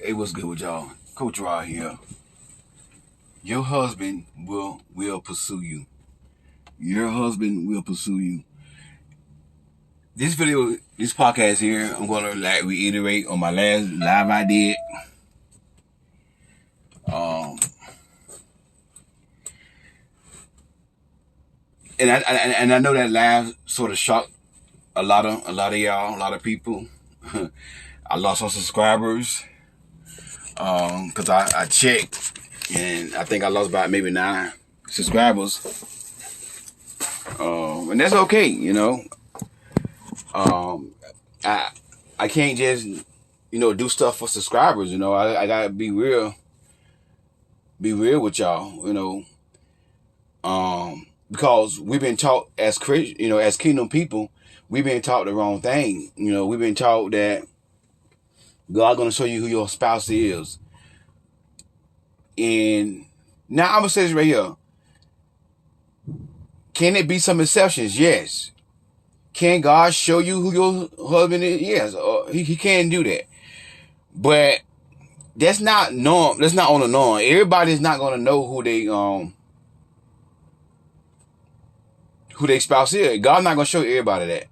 Hey, what's good with y'all? Coach Rod here. Your husband will pursue you. Your husband will pursue you. This podcast here, I'm gonna reiterate on my last live I did. And I know that live sort of shocked a lot of y'all, a lot of people. I lost some subscribers because I checked, and I think I lost about maybe 9 subscribers. And that's okay, you know. I can't just, do stuff for subscribers, I gotta be real with y'all, because we've been taught as as kingdom people, we've been taught the wrong thing. We've been taught that God's gonna show you who your spouse is. And now I'm gonna say this right here. Can it be some exceptions? Yes. Can God show you who your husband is? Yes. He can do that. But that's not norm. That's not on the norm. Everybody's not gonna know who their spouse is. God's not gonna show everybody that.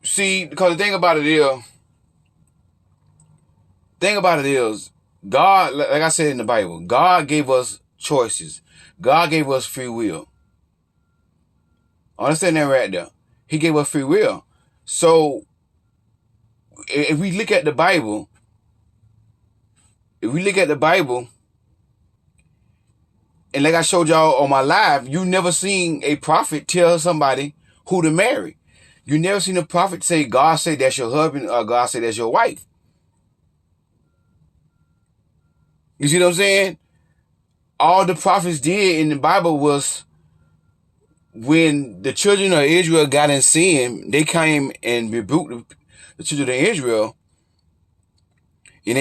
See, because the thing about it is, God, like I said in the Bible, God gave us choices. God gave us free will. Understand that right there. He gave us free will. So, if we look at the Bible, and like I showed y'all on my live, you never seen a prophet tell somebody who to marry. You never seen a prophet say, God say that's your husband, or God say that's your wife. You see what I'm saying? All the prophets did in the Bible was, when the children of Israel got in sin, they came and rebuked the children of Israel, and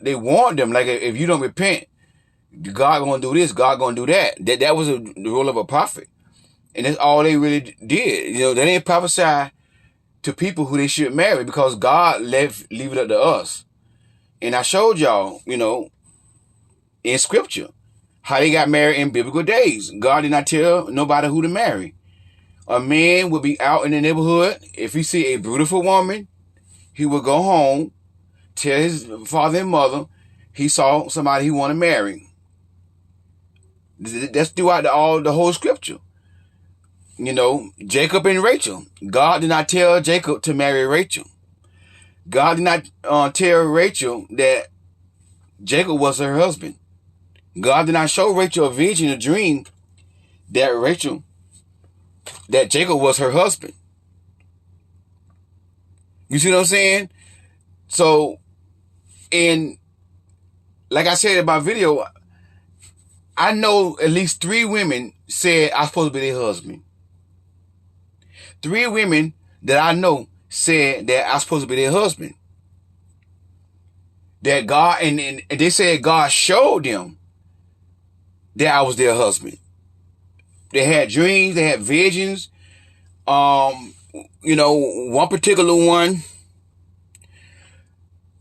they warned them, like, if you don't repent, God gonna do this, God gonna do that. That was the role of a prophet, and that's all they really did. They didn't prophesy to people who they should marry, because God leave it up to us. And I showed y'all, in scripture, how they got married in biblical days. God did not tell nobody who to marry. A man would be out in the neighborhood. If he see a beautiful woman, he would go home, tell his father and mother he saw somebody he want to marry. That's throughout the whole scripture. Jacob and Rachel. God did not tell Jacob to marry Rachel. God did not tell Rachel that Jacob was her husband. God did not show Rachel a vision, a dream, that Jacob was her husband. You see what I'm saying? So, and like I said in my video, I know at least 3 women said I'm supposed to be their husband. 3 women that I know said that I'm supposed to be their husband. That God, and they said God showed them that I was their husband. They had dreams, they had visions. One particular one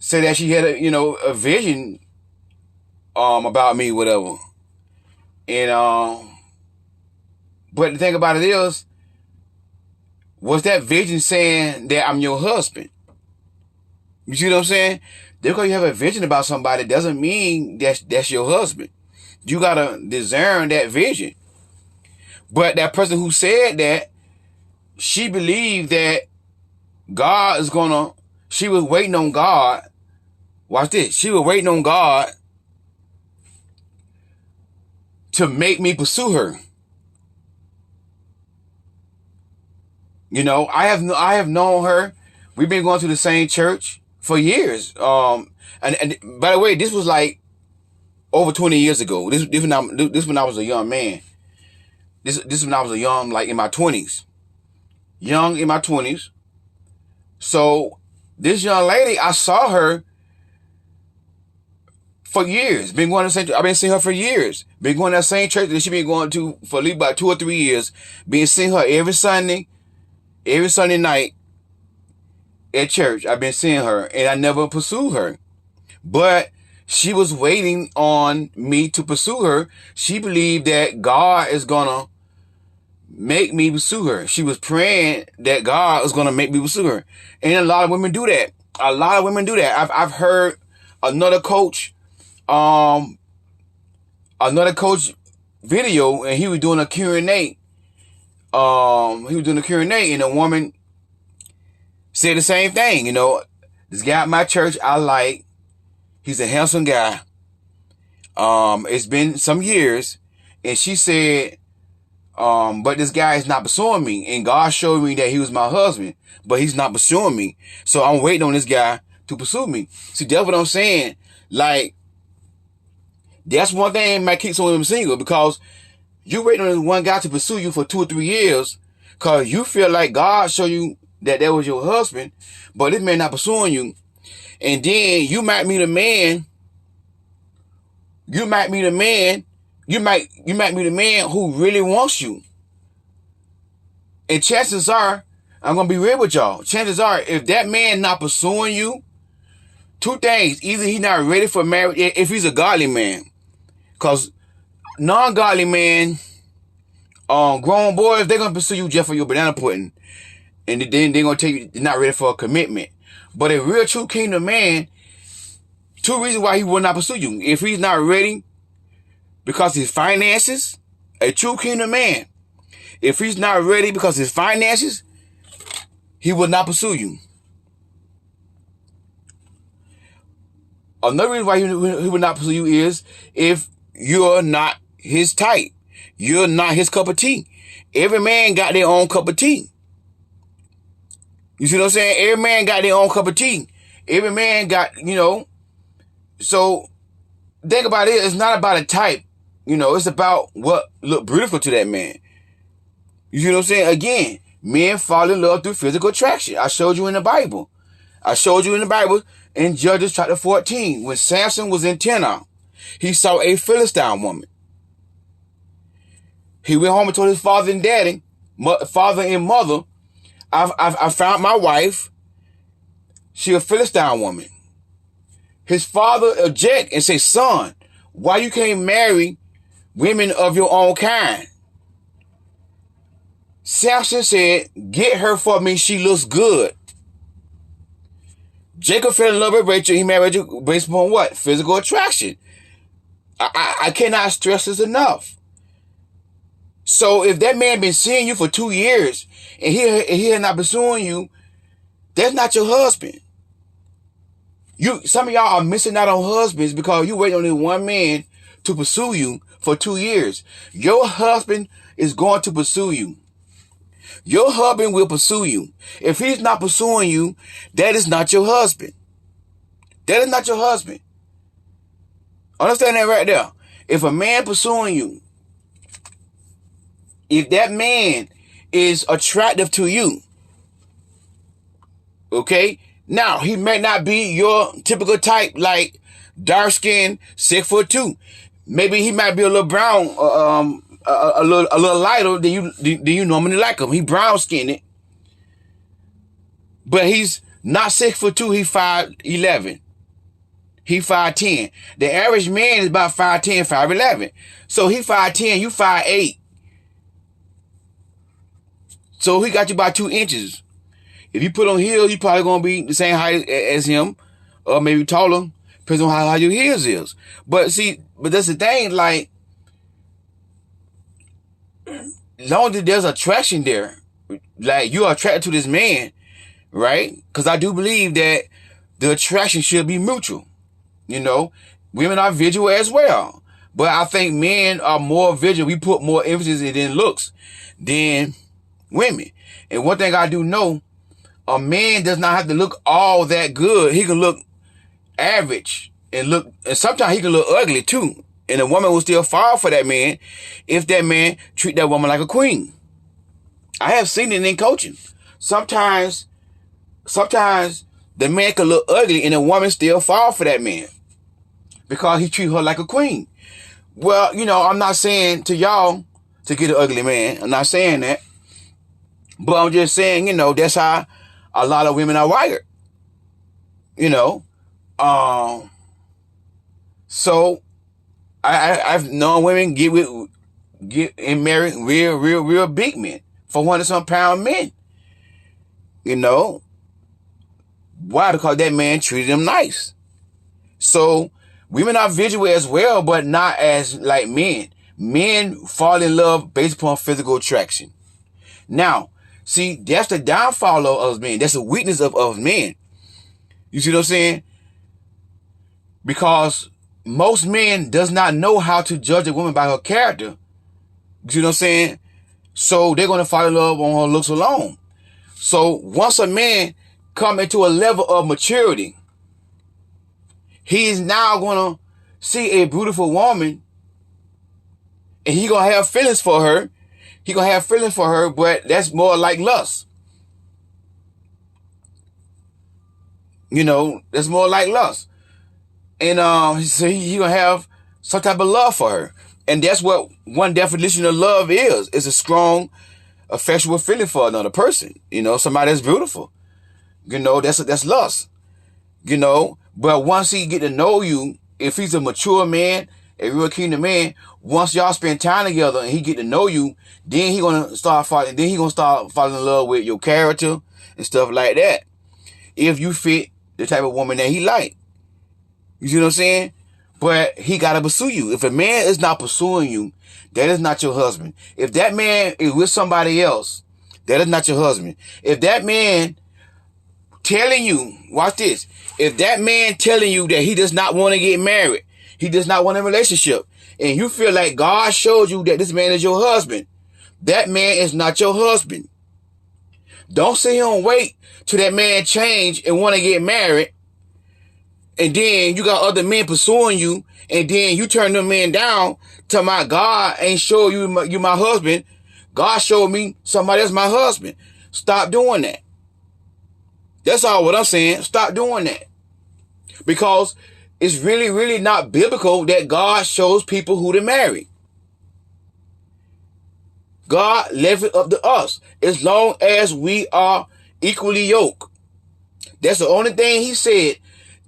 said that she had a vision about me, whatever. And but the thing about it is, was that vision saying that I'm your husband? You see what I'm saying? Just because you have a vision about somebody doesn't mean that's your husband. You gotta discern that vision. But that person who said that, she believed that God is gonna, she was waiting on God. Watch this. She was waiting on God to make me pursue her. I have known her. We've been going to the same church for years. And by the way, this was like over 20 years ago. This when I was a young man. This when I was a young, like in my 20s. Young in my 20s. So this young lady, I saw her for years. Been going to the same. I've been seeing her for years. Been going to that same church that she been going to for at least about 2 or 3 years. Been seeing her every Sunday night. at church. I've been seeing her, and I never pursued her. But she was waiting on me to pursue her. She believed that God is gonna make me pursue her. She was praying that God was gonna make me pursue her. And a lot of women do that. A lot of women do that. I've heard another coach video, and he was doing a Q&A. He was doing a Q&A, and a woman said the same thing. You know, this guy at my church I like. He's a handsome guy. It's been some years, and she said, but this guy is not pursuing me, and God showed me that he was my husband, but he's not pursuing me. So I'm waiting on this guy to pursue me. See, that's what I'm saying. Like, that's one thing that might keep some women single, because you waiting on this one guy to pursue you for 2 or 3 years, because you feel like God showed you that was your husband, but this man not pursuing you. And then you might meet a man. You might meet a man who really wants you. And chances are, I'm gonna be real with y'all. Chances are, if that man not pursuing you, 2 things: either he's not ready for marriage, if he's a godly man, because non-godly man, grown boys, they're gonna pursue you just for your banana pudding, and then they're gonna tell you they're not ready for a commitment. But a real true kingdom man, 2 reasons why he will not pursue you: if he's not ready because his finances, a true kingdom man, if he's not ready because his finances, he will not pursue you. Another reason why he will not pursue you is if you're not his type. You're not his cup of tea. Every man got their own cup of tea. You see what I'm saying? Every man got their own cup of tea. Every man got, so think about it. It's not about a type. It's about what look beautiful to that man. You see what I'm saying? Again, men fall in love through physical attraction. I showed you in the Bible. In Judges chapter 14, when Samson was in Timnah, he saw a Philistine woman. He went home and told his father and mother, I found my wife. She a Philistine woman. His father object and say, son, why you can't marry women of your own kind? Samson said, get her for me. She looks good. Jacob fell in love with Rachel. He married Rachel based upon what? Physical attraction. I cannot stress this enough. So if that man been seeing you for 2 years and he had not pursuing you, that's not your husband. Some of y'all are missing out on husbands because you waiting on this one man to pursue you for 2 years. Your husband is going to pursue you. Your husband will pursue you. If he's not pursuing you, that is not your husband. That is not your husband. Understand that right there. If a man pursuing you, if that man is attractive to you, okay, now he may not be your typical type, like dark skin, 6'2". Maybe he might be a little brown, a little lighter than you normally like him. He brown skinned, but he's not 6'2". He 5'11". He 5'10". The average man is about 5'10", 5'11". So he 5'10", you 5'8". So he got you by 2 inches. If you put on heels, you probably gonna be the same height as him, or maybe taller, depends on how your heels is. But that's the thing. Like, as long as there's attraction there, like you are attracted to this man, right? Because I do believe that the attraction should be mutual. Women are visual as well, but I think men are more visual. We put more emphasis in looks than women. And one thing I do know, a man does not have to look all that good. He can look average and sometimes he can look ugly too. And a woman will still fall for that man if that man treat that woman like a queen. I have seen it in coaching. Sometimes the man can look ugly and a woman still fall for that man because he treat her like a queen. Well, I'm not saying to y'all to get an ugly man. I'm not saying that. But I'm just saying, that's how a lot of women are wired. You know, so I've known women get and marry real big men, 400-some pound men. You know, why? Because that man treated them nice. So women are visual as well, but not as like men. Men fall in love based upon physical attraction. Now, see, that's the downfall of men. That's the weakness of men. You see what I'm saying? Because most men does not know how to judge a woman by her character. You see what I'm saying? So they're going to fall in love on her looks alone. So once a man come into a level of maturity, he is now going to see a beautiful woman and he going to have feelings for her. He going to have feelings for her, but that's more like lust. You know, that's more like lust. And so he going to have some type of love for her. And that's what one definition of love is. It's a strong, affectionate feeling for another person. You know, somebody that's beautiful. You know, that's lust. You know, but once he get to know you, if he's a mature man, a real kingdom man, once y'all spend time together and he get to know you, then he gonna start falling in love with your character and stuff like that. If you fit the type of woman that he like. You see what I'm saying? But he gotta pursue you. If a man is not pursuing you, that is not your husband. If that man is with somebody else, that is not your husband. If that man telling you, watch this, if that man telling you that he does not want to get married, he does not want a relationship, and you feel like God showed you that this man is your husband, that man is not your husband. Don't sit here and wait till that man change and want to get married, and then you got other men pursuing you, and then you turn them men down. Tell my God ain't show you my husband. God showed me somebody else my husband. Stop doing that. That's all what I'm saying. Stop doing that. Because it's really not biblical that God shows people who to marry. God left it up to us as long as we are equally yoked. That's the only thing he said.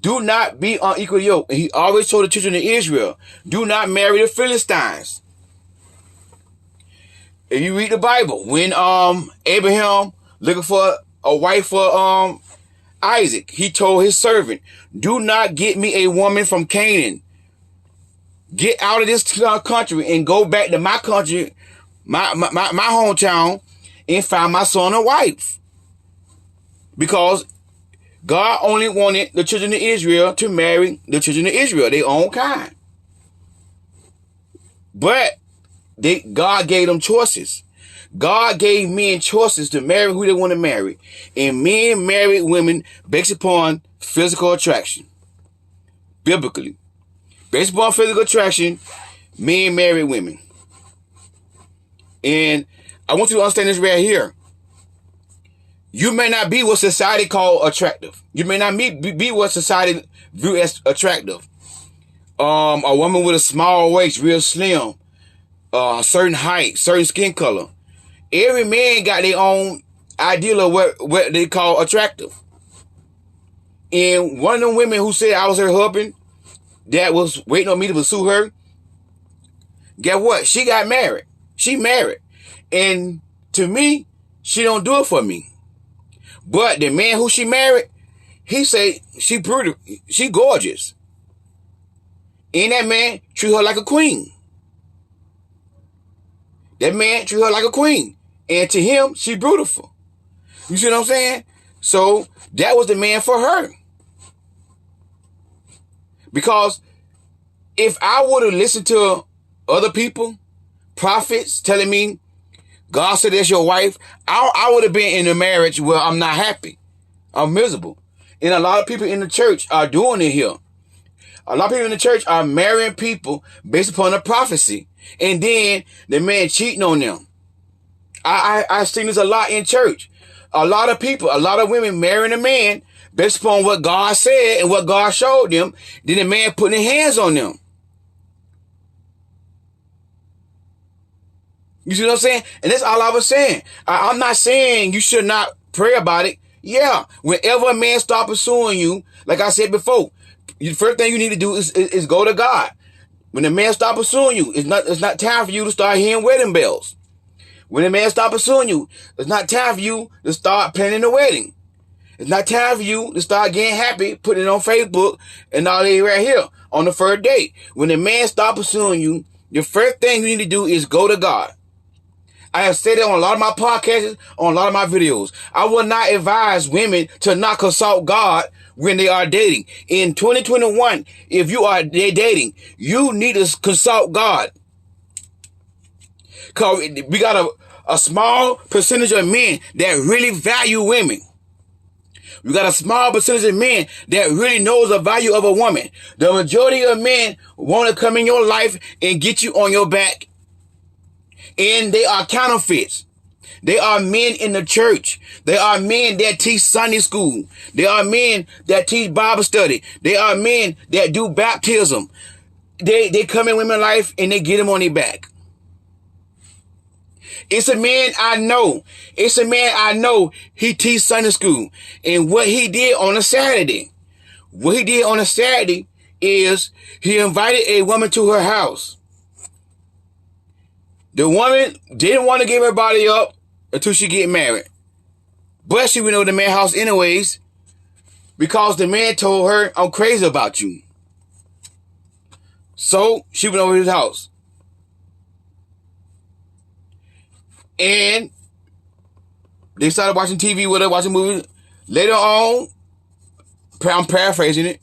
Do not be unequally yoked. And he always told the children of Israel, do not marry the Philistines. If you read the Bible, when Abraham looking for a wife for Isaac, he told his servant, do not get me a woman from Canaan. Get out of this country and go back to my country, my hometown, and find my son a wife. Because God only wanted the children of Israel to marry the children of Israel, their own kind. But God gave them choices. God gave men choices to marry who they want to marry. And men married women based upon physical attraction. Biblically. Based upon physical attraction, men marry women. And I want you to understand this right here. You may not be what society call attractive. You may not be what society view as attractive. A woman with a small waist, real slim, certain height, certain skin color. Every man got their own ideal of what they call attractive. And one of them women who said I was her husband, that was waiting on me to pursue her, guess what? She got married. She married. And to me, she don't do it for me. But the man who she married, he say she pretty, she gorgeous. And that man treat her like a queen. That man treat her like a queen. And to him, she beautiful. You see what I'm saying? So that was the man for her. Because if I would have listened to other people, prophets telling me, God said that's your wife, I would have been in a marriage where I'm not happy. I'm miserable. And a lot of people in the church are doing it here. A lot of people in the church are marrying people based upon a prophecy. And then the man cheating on them. I seen this a lot in church. A lot of people, a lot of women marrying a man based upon what God said and what God showed them. Then the man putting his hands on them. You see what I'm saying? And that's all I was saying. I'm not saying you should not pray about it. Yeah, whenever a man start pursuing you, like I said before, the first thing you need to do is go to God. When a man start pursuing you, it's not time for you to start hearing wedding bells. When a man start pursuing you, it's not time for you to start planning the wedding. It's not time for you to start getting happy, putting it on Facebook and all that right here on the first date. When a man start pursuing you, the first thing you need to do is go to God. I have said it on a lot of my podcasts, on a lot of my videos. I will not advise women to not consult God when they are dating. In 2021, if you are dating, you need to consult God. Because we got a small percentage of men that really value women. We got a small percentage of men that really knows the value of a woman. The majority of men want to come in your life and get you on your back. And they are counterfeits. They are men in the church. They are men that teach Sunday school. They are men that teach Bible study. They are men that do baptism. They come in women's life and they get them on their back. It's a man I know. It's a man I know. He teach Sunday school. And what he did on a Saturday, is he invited a woman to her house. The woman didn't want to give her body up until she get married. But she went over to the man's house anyways, because the man told her, I'm crazy about you. So she went over to his house. And they started watching TV with her, watching movies. Later on, I'm paraphrasing it,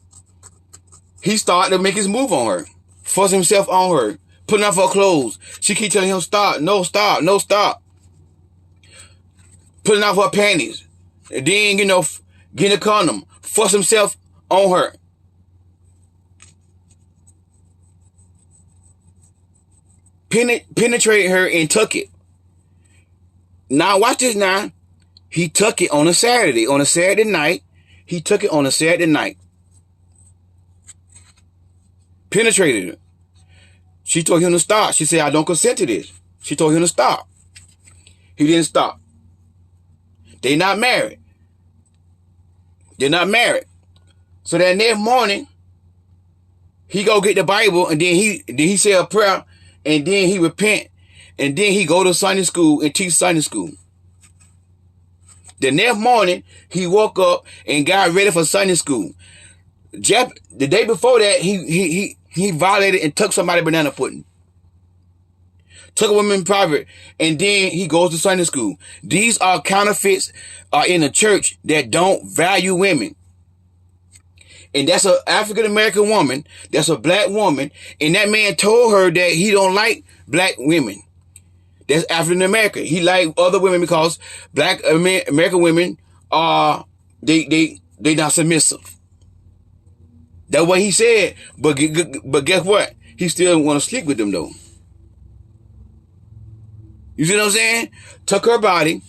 he started to make his move on her, force himself on her, putting off her clothes. She keep telling him, stop, no, stop, no, stop. Putting off her panties. And then, getting a condom, force himself on her. Penetrated her and took it. Now, watch this now. He took it on a Saturday. On a Saturday night. He took it on a Saturday night. Penetrated her. She told him to stop. She said, I don't consent to this. She told him to stop. He didn't stop. They not married. They're not married. So that next morning, he go get the Bible, and then he say a prayer, and then he repent, and then he go to Sunday school and teach Sunday school. The next morning, he woke up and got ready for Sunday school. The day before that, he violated and took somebody banana pudding. Took a woman in private, and then he goes to Sunday school. These are counterfeits in the church that don't value women. And that's an African-American woman. That's a black woman. And that man told her that he don't like black women. That's African-American. He like other women because black American women are, they not submissive. That's what he said. But guess what? He still want to sleep with them though. You see what I'm saying? Took her body,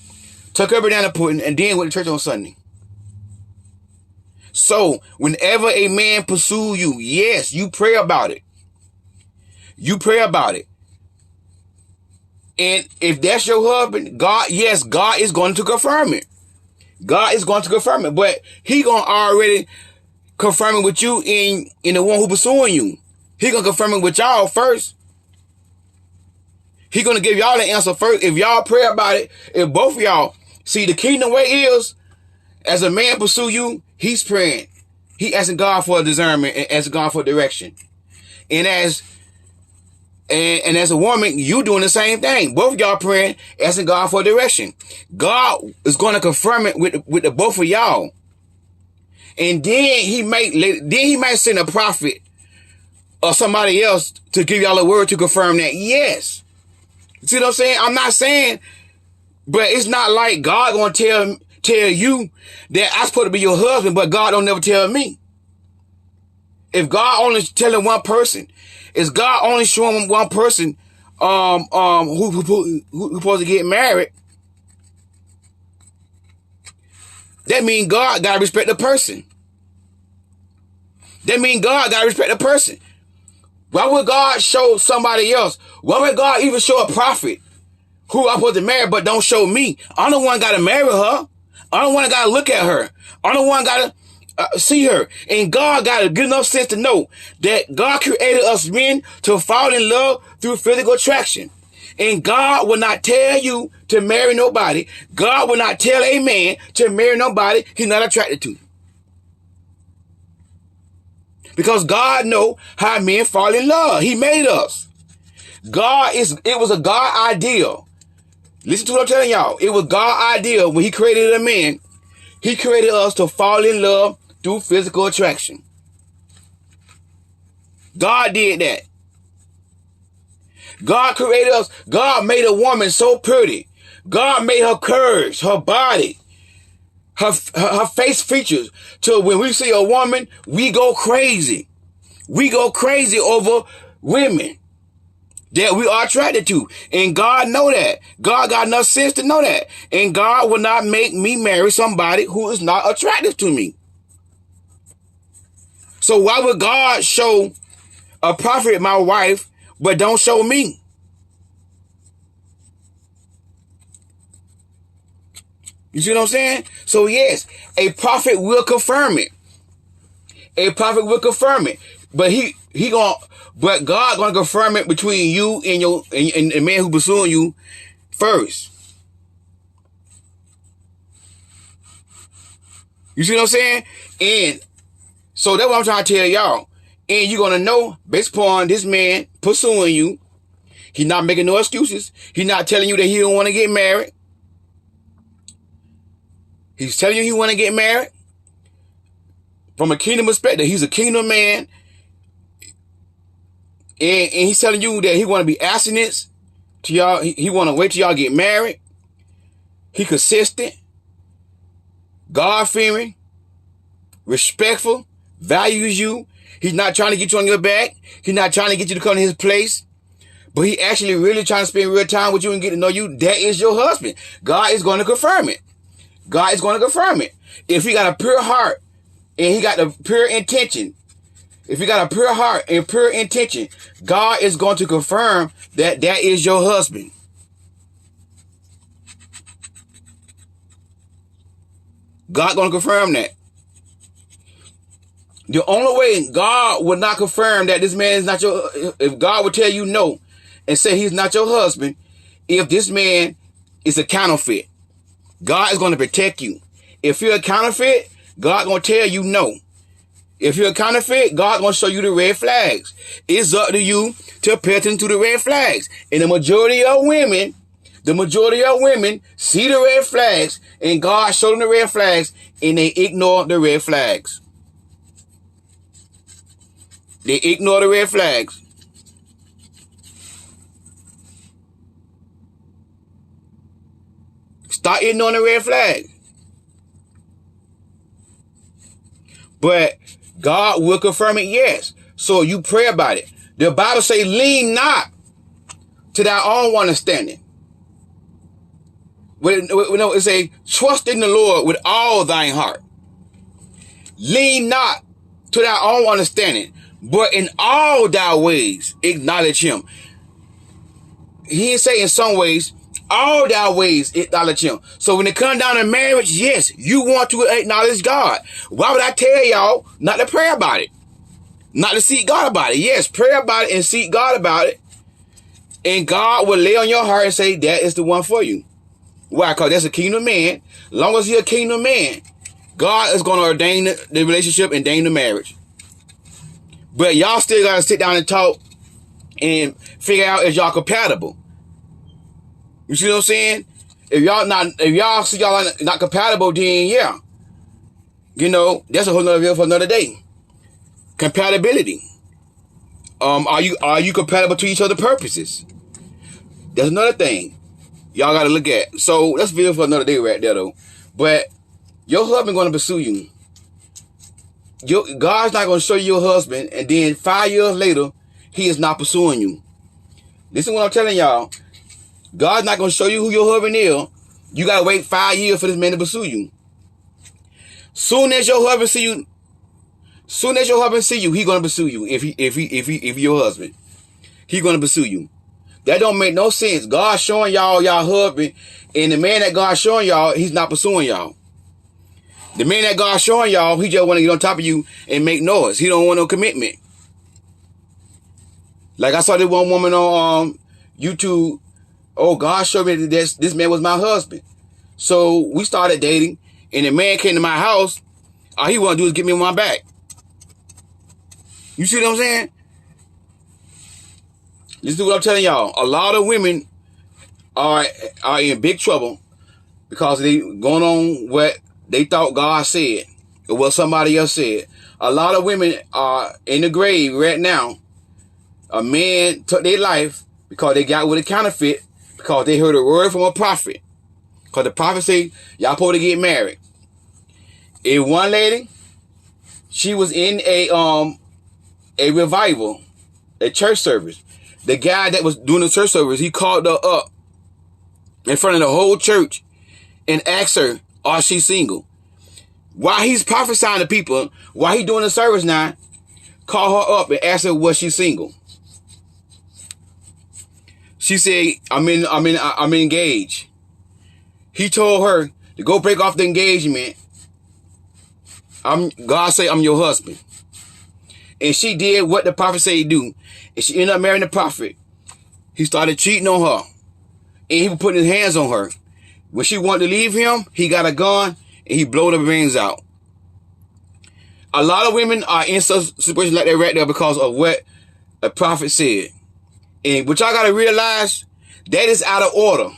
took her banana pudding, and then went to church on Sunday. So, whenever a man pursue you, yes, you pray about it. You pray about it. And if that's your husband, God is going to confirm it. God is going to confirm it. But he going to already confirm it with you in the one who pursuing you. He going to confirm it with y'all first. He going to give y'all the answer first. If y'all pray about it, if both of y'all, see, the kingdom way is, as a man pursue you, he's praying. He asking God for a discernment and asking God for direction. And as a woman, you doing the same thing. Both of y'all praying, asking God for direction. God is going to confirm it with the both of y'all. And then he might send a prophet or somebody else to give y'all a word to confirm that. Yes. See what I'm saying? I'm not saying, but it's not like God going to tell you that I'm supposed to be your husband, but God don't never tell me. If God only telling one person, is God only showing one person who supposed to get married, that means God gotta respect the person. That means God gotta respect the person. Why would God show somebody else? Why would God even show a prophet who I'm supposed to marry but don't show me? I'm the one gotta marry her. I'm the one that got to look at her. I'm the one got to see her. And God got a good enough sense to know that God created us men to fall in love through physical attraction. And God will not tell you to marry nobody. God will not tell a man to marry nobody he's not attracted to. Because God knows how men fall in love. He made us. It was a God ideal. Listen to what I'm telling y'all. It was God ideal when he created a man. He created us to fall in love through physical attraction. God did that. God created us. God made a woman so pretty. God made her curves, her body, her face features. So when we see a woman, we go crazy. We go crazy over women that we are attracted to. And God know that. God got enough sense to know that. And God will not make me marry somebody who is not attractive to me. So why would God show a prophet my wife, but don't show me? You see what I'm saying? So yes, a prophet will confirm it. A prophet will confirm it. But but God gonna confirm it between you and the man who pursuing you first. You see what I'm saying? And so that's what I'm trying to tell y'all. And you're gonna know based upon this man pursuing you, he's not making no excuses. He's not telling you that he don't want to get married. He's telling you he want to get married. From a kingdom perspective, he's a kingdom man. And he's telling you that he want to be abstinent to y'all. He want to wait till y'all get married. He consistent, God-fearing, respectful, values you. He's not trying to get you on your back. He's not trying to get you to come to his place. But he actually really trying to spend real time with you and get to know you. That is your husband. God is going to confirm it. God is going to confirm it. If he got a pure heart and he got the pure intention, if you got a pure heart and pure intention, God is going to confirm that that is your husband. God going to confirm that. The only way God would not confirm that this man is not if God would tell you no and say he's not your husband, if this man is a counterfeit, God is going to protect you. If you're a counterfeit, God going to tell you no. If you're a counterfeit, God's going to show you the red flags. It's up to you to pay attention to the red flags. And the majority of women see the red flags, and God showed them the red flags, and they ignore the red flags. They ignore the red flags. Start ignoring the red flag. But God will confirm it, yes. So you pray about it. The Bible say, lean not to thy own understanding. It say, trust in the Lord with all thine heart. Lean not to thy own understanding, but in all thy ways acknowledge him. He didn't say in some ways, all thy ways acknowledge him. So when it comes down to marriage, yes, you want to acknowledge God. Why would I tell y'all not to pray about it? Not to seek God about it. Yes, pray about it and seek God about it. And God will lay on your heart and say, that is the one for you. Why? Because that's a kingdom man. As long as you're a kingdom man, God is going to ordain the relationship and ordain the marriage. But y'all still got to sit down and talk and figure out if y'all compatible. You see what I'm saying? If y'all see y'all not compatible, then yeah. You know, that's a whole nother video for another day. Compatibility. Are you compatible to each other's purposes? That's another thing y'all gotta look at. So that's a video for another day right there though. But your husband gonna pursue you. God's not gonna show you your husband and then 5 years later he is not pursuing you. Listen to what I'm telling y'all. God's not going to show you who your husband is. You got to wait 5 years for this man to pursue you. Soon as your husband see you, he going to pursue you. If your husband, he going to pursue you. That don't make no sense. God showing y'all husband, and the man that God showing y'all, he's not pursuing y'all. The man that God's showing y'all, he just want to get on top of you and make noise. He don't want no commitment. Like I saw this one woman on YouTube. Oh, God showed me that this man was my husband. So we started dating, and the man came to my house. All he want to do is get me on my back. You see what I'm saying? Listen to what I'm telling y'all. A lot of women are in big trouble because they going on what they thought God said or what somebody else said. A lot of women are in the grave right now. A man took their life because they got with a counterfeit because they heard a word from a prophet. Because the prophet said, y'all supposed to get married. And one lady, she was in a revival, a church service. The guy that was doing the church service, he called her up in front of the whole church and asked her, are she single? While he's prophesying to people, while he doing the service now, call her up and ask her, was she single? She said, I'm engaged. He told her to go break off the engagement. God say I'm your husband. And she did what the prophet said do. And she ended up marrying the prophet. He started cheating on her. And he was putting his hands on her. When she wanted to leave him, he got a gun and he blew the brains out. A lot of women are in such situations like that right there because of what a prophet said. And what y'all got to realize, that is out of order.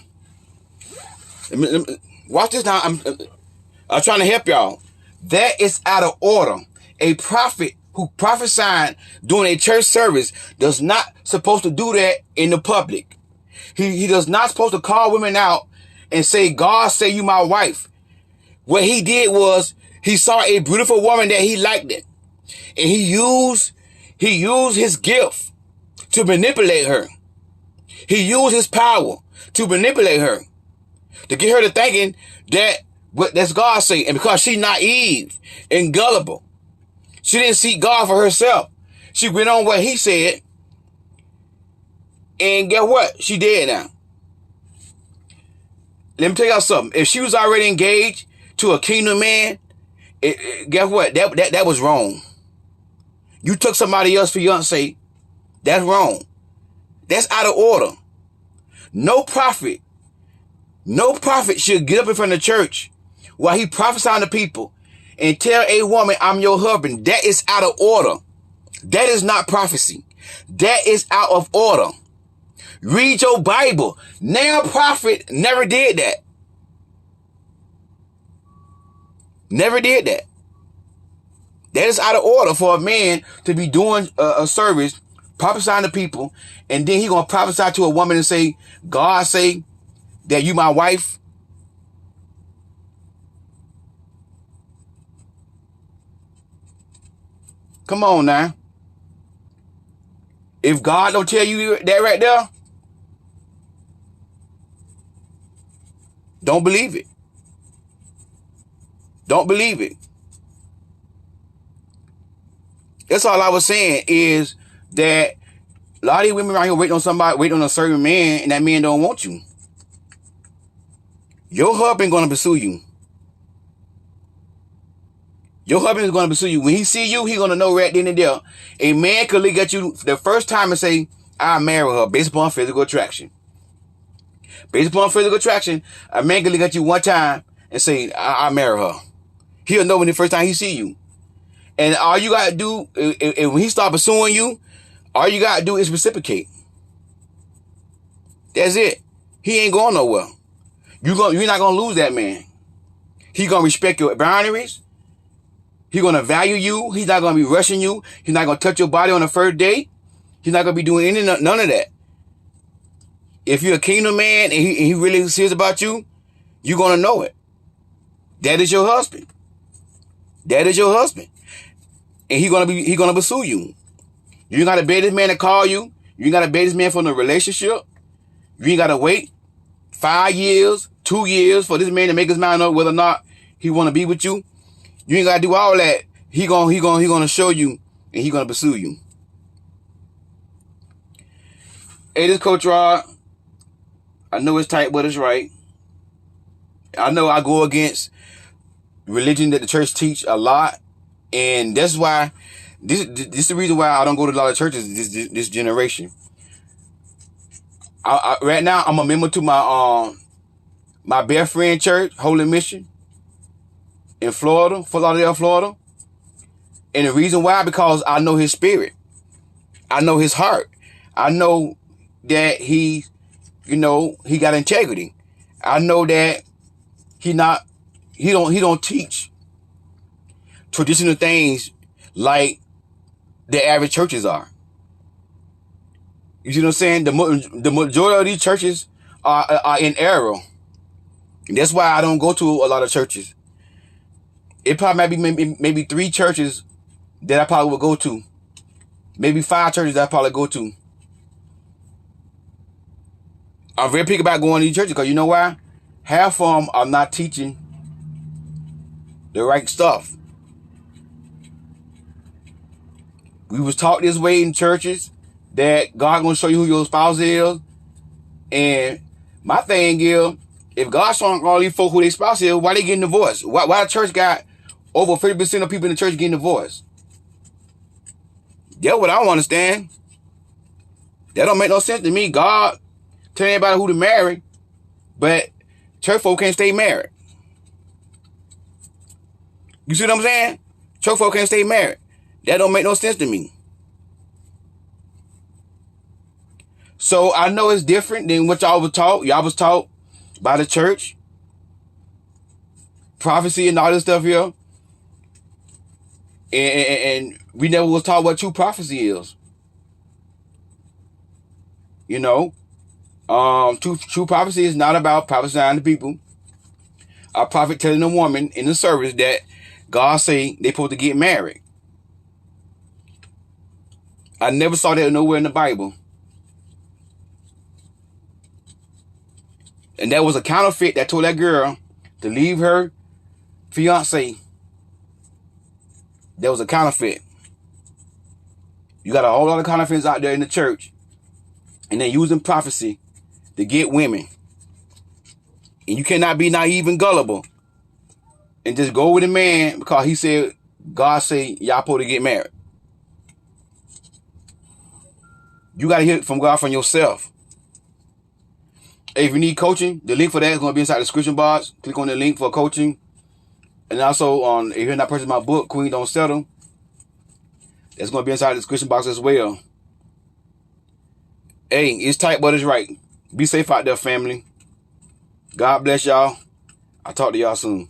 Watch this now. I'm trying to help y'all. That is out of order. A prophet who prophesied during a church service does not supposed to do that in the public. He does not supposed to call women out and say, God say you my wife. What he did was he saw a beautiful woman that he liked it. And he used his gift to manipulate her. He used his power to manipulate her. To get her to thinking that's God saying. And because she's naive and gullible, she didn't seek God for herself. She went on what he said. And guess what? She dead now. Let me tell y'all something. If she was already engaged to a kingdom man, guess what? That was wrong. You took somebody else's fiance. That's wrong. That's out of order. No prophet should get up in front of the church while he prophesying to people and tell a woman, I'm your husband. That is out of order. That is not prophecy. That is out of order. Read your Bible. Now prophet never did that. Never did that. That is out of order for a man to be doing a service, prophesying to people, and then he gonna prophesy to a woman and say, God say that you my wife. Come on now. If God don't tell you that right there, don't believe it. Don't believe it. That's all I was saying is that a lot of these women around here waiting on somebody, waiting on a certain man, and that man don't want you. Your husband gonna pursue you. Your husband is gonna pursue you. When he see you, he gonna know right then and there. A man could look at you the first time and say, I'll marry her based upon physical attraction. Based upon physical attraction, a man can look at you one time and say, I'll marry her. He'll know when the first time he see you. And all you gotta do, and when he start pursuing you, all you gotta do is reciprocate. That's it. He ain't going nowhere. You're not gonna lose that man. He gonna respect your boundaries. He gonna value you. He's not gonna be rushing you. He's not gonna touch your body on the first date. He's not gonna be doing none of that. If you're a kingdom man and he really serious about you, you're gonna know it. That is your husband. That is your husband. And he gonna pursue you. You ain't gotta beg this man to call you. You ain't gotta beg this man for the relationship. You ain't gotta wait 5 years, 2 years for this man to make his mind up whether or not he wanna be with you. You ain't gotta do all that. He gonna show you and he gonna pursue you. Hey, this Coach Rod. I know it's tight, but it's right. I know I go against religion that the church teach a lot, and that's why this is the reason why I don't go to a lot of churches this generation. Right now I'm a member to my best friend church, Holy Mission, in Florida, Fort Lauderdale, Florida. And the reason why, because I know his spirit. I know his heart. I know that he got integrity. I know that he don't teach traditional things like the average churches are. You see what I'm saying? The majority of these churches are in error. And that's why I don't go to a lot of churches. It probably might be maybe 3 churches that I probably would go to. Maybe 5 churches that I probably go to. I'm very picky about going to these churches because you know why? Half of them are not teaching the right stuff. We was taught this way in churches that God gonna show you who your spouse is. And my thing is, if God showing all these folk who their spouse is, why they getting divorced? Why the church got over 50% of people in the church getting divorced? That's what I don't understand. That don't make no sense to me. God telling everybody who to marry, but church folk can't stay married. You see what I'm saying? Church folk can't stay married. That don't make no sense to me. So I know it's different than what y'all was taught. Y'all was taught by the church. Prophecy and all this stuff here. And we never was taught what true prophecy is. You know? True prophecy is not about prophesying to people. A prophet telling a woman in the service that God say they supposed to get married. I never saw that nowhere in the Bible. And that was a counterfeit that told that girl to leave her fiance. That was a counterfeit. You got a whole lot of counterfeits out there in the church. And they're using prophecy to get women. And you cannot be naive and gullible and just go with a man because he said, God say y'all supposed to get married. You got to hear it from God from yourself. Hey, if you need coaching, the link for that is going to be inside the description box. Click on the link for coaching. And also, if you're not purchasing my book, Queen Don't Settle, that's going to be inside the description box as well. Hey, it's tight, but it's right. Be safe out there, family. God bless y'all. I'll talk to y'all soon.